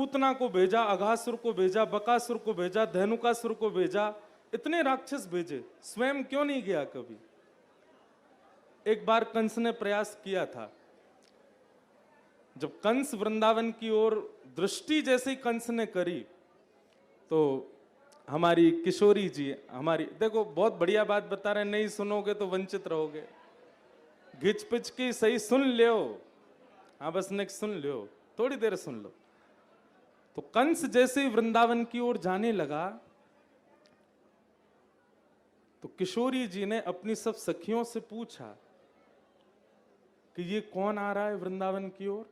पूतना को भेजा, अघासुर को भेजा, बकासुर को भेजा, धेनुकासुर को भेजा, इतने राक्षस भेजे, स्वयं क्यों नहीं गया कभी? एक बार कंस ने प्रयास किया था। जब कंस वृंदावन की ओर दृष्टि जैसे ही कंस ने करी तो हमारी किशोरी जी, हमारी, देखो बहुत बढ़िया बात बता रहे हैं, नहीं सुनोगे तो वंचित रहोगे, घिच पिच की सही सुन लियो। हाँ बस नेक्स्ट सुन लियो, थोड़ी देर सुन लो। तो कंस जैसे ही वृंदावन की ओर जाने लगा तो किशोरी जी ने अपनी सब सखियों से पूछा कि ये कौन आ रहा है वृंदावन की ओर?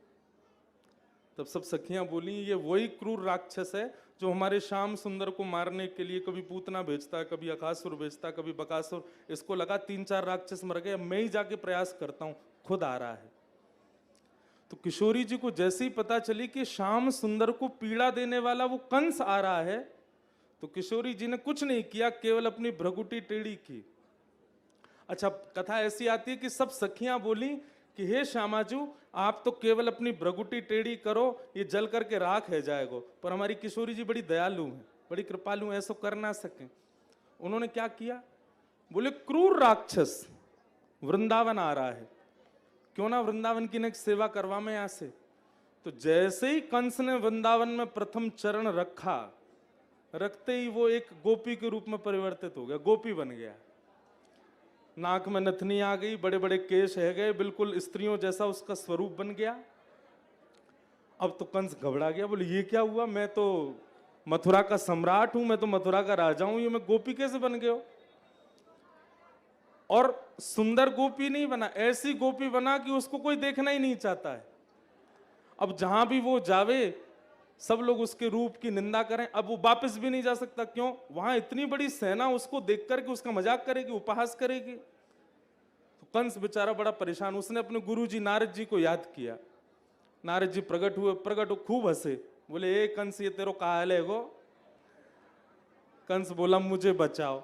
तब सब सखियां बोली ये वही क्रूर राक्षस है जो हमारे श्याम सुंदर को मारने के लिए कभी पूतना भेजता है, कभी अकासुर भेजता है, कभी बकासुर। इसको लगा 3-4 राक्षस मर गए, मैं ही जाके प्रयास करता हूं, खुद आ रहा है। तो किशोरी जी को जैसे ही पता चली कि श्याम सुंदर को पीड़ा देने वाला वो कंस आ रहा है, तो किशोरी जी ने कुछ नहीं किया, केवल अपनी भ्रगुटी टेढ़ी की। अच्छा, कथा ऐसी आती है कि सब सखियां बोली कि हे श्यामाजू, आप तो केवल अपनी भ्रगुटी टेढ़ी करो, ये जल करके राख है जाएगा। पर हमारी किशोरी जी बड़ी दयालु है, बड़ी कृपालु है, ऐसा कर ना सके। उन्होंने क्या किया? बोले क्रूर राक्षस वृंदावन आ रहा है, क्यों ना वृंदावन की नेक सेवा करवा में यहां से। तो जैसे ही कंस ने वृंदावन में प्रथम चरण रखा, रखते ही वो एक गोपी के रूप में परिवर्तित हो गया, गोपी बन गया। नाक में नथनी आ गई, बड़े बड़े केश है गए, बिल्कुल स्त्रियों जैसा उसका स्वरूप बन गया। अब तो कंस घबरा गया, बोले ये क्या हुआ? मैं तो मथुरा का सम्राट हूं, मैं तो मथुरा का राजा हूं, ये मैं गोपी कैसे बन गया? और सुंदर गोपी नहीं बना, ऐसी गोपी बना कि उसको कोई देखना ही नहीं चाहता है। अब जहां भी वो जावे सब लोग उसके रूप की निंदा करें। अब वो वापस भी नहीं जा सकता, क्यों? वहां इतनी बड़ी सेना उसको देख करके उसका मजाक करेगी, उपहास करेगी। तो कंस बेचारा बड़ा परेशान, उसने अपने गुरुजी नारद जी को याद किया। नारद जी प्रकट हुए, खूब हंसे, बोले ए कंस, ये तेरो का हाल है गो? कंस बोला मुझे बचाओ,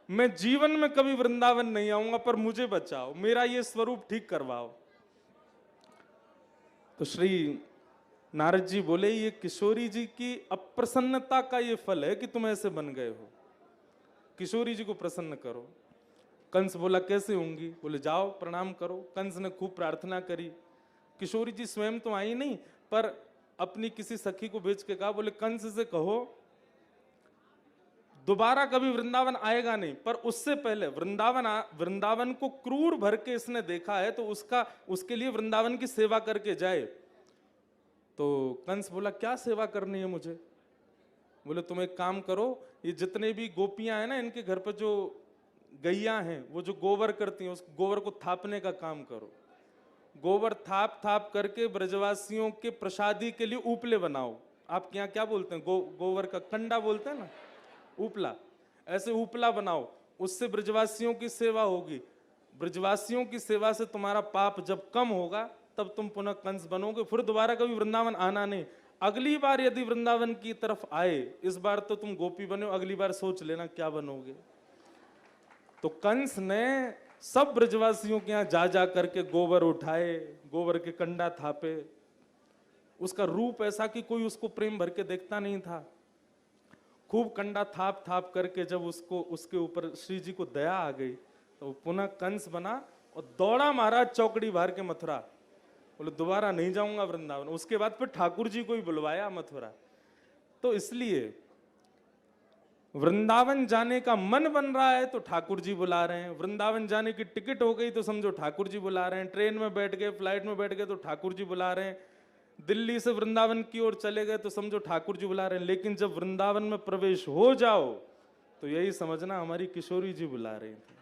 मैं जीवन में कभी वृंदावन नहीं आऊंगा, पर मुझे बचाओ, मेरा ये स्वरूप ठीक करवाओ। तो श्री नारद जी बोले ये किशोरी जी की अप्रसन्नता का ये फल है कि तुम ऐसे बन गए हो, किशोरी जी को प्रसन्न करो। कंस बोला कैसे होंगी? बोले जाओ प्रणाम करो। कंस ने खूब प्रार्थना करी। किशोरी जी स्वयं तो आई नहीं, पर अपनी किसी सखी को भेज के कहा, बोले कंस से कहो दोबारा कभी वृंदावन आएगा नहीं, पर उससे पहले वृंदावन को क्रूर भर के इसने देखा है, तो उसके लिए वृंदावन की सेवा करके जाए। तो कंस बोला क्या सेवा करनी है मुझे? बोले तुम एक काम करो, ये जितने भी गोपियां हैं ना, इनके घर पर जो गैया हैं, वो जो गोबर करती हैं, उस गोबर को थापने का काम करो। गोबर थाप थाप करके ब्रजवासियों के प्रसादी के लिए उपले बनाओ। आपके यहाँ क्या बोलते हैं? गोबर का कंडा बोलते हैं ना, उपला। ऐसे उपला बनाओ, उससे ब्रजवासियों की सेवा होगी। ब्रजवासियों की सेवा से तुम्हारा पाप जब कम होगा तब तुम पुनः कंस बनोगे, फिर दोबारा कभी वृंदावन आना नहीं। अगली बार यदि वृंदावन की तरफ आए, इस बार तो तुम गोपी बनो, अगली बार सोच लेना क्या बनोगे। तो कंस ने सब ब्रजवासियों के यहाँ जा जा करके गोबर उठाए, गोबर के कंडा थापे। उसका रूप ऐसा कि कोई उसको प्रेम भर के देखता नहीं था। खूब कंडा थाप थाप करके जब उसके ऊपर श्री जी को दया आ गई तो पुनः कंस बना और दौड़ा महाराज चौकड़ी बाहर के मथुरा। बोले दोबारा नहीं जाऊंगा वृंदावन। उसके बाद फिर ठाकुर जी को ही बुलवाया मथुरा। तो इसलिए वृंदावन जाने का मन बन रहा है तो ठाकुर जी बुला रहे हैं, वृंदावन जाने की टिकट हो गई तो समझो ठाकुर जी बुला रहे हैं, ट्रेन में बैठ गए, फ्लाइट में बैठ गए तो ठाकुर जी बुला रहे हैं, दिल्ली से वृंदावन की ओर चले गए तो समझो ठाकुर जी बुला रहे हैं। लेकिन जब वृंदावन में प्रवेश हो जाओ तो यही समझना हमारी किशोरी जी बुला रही थी।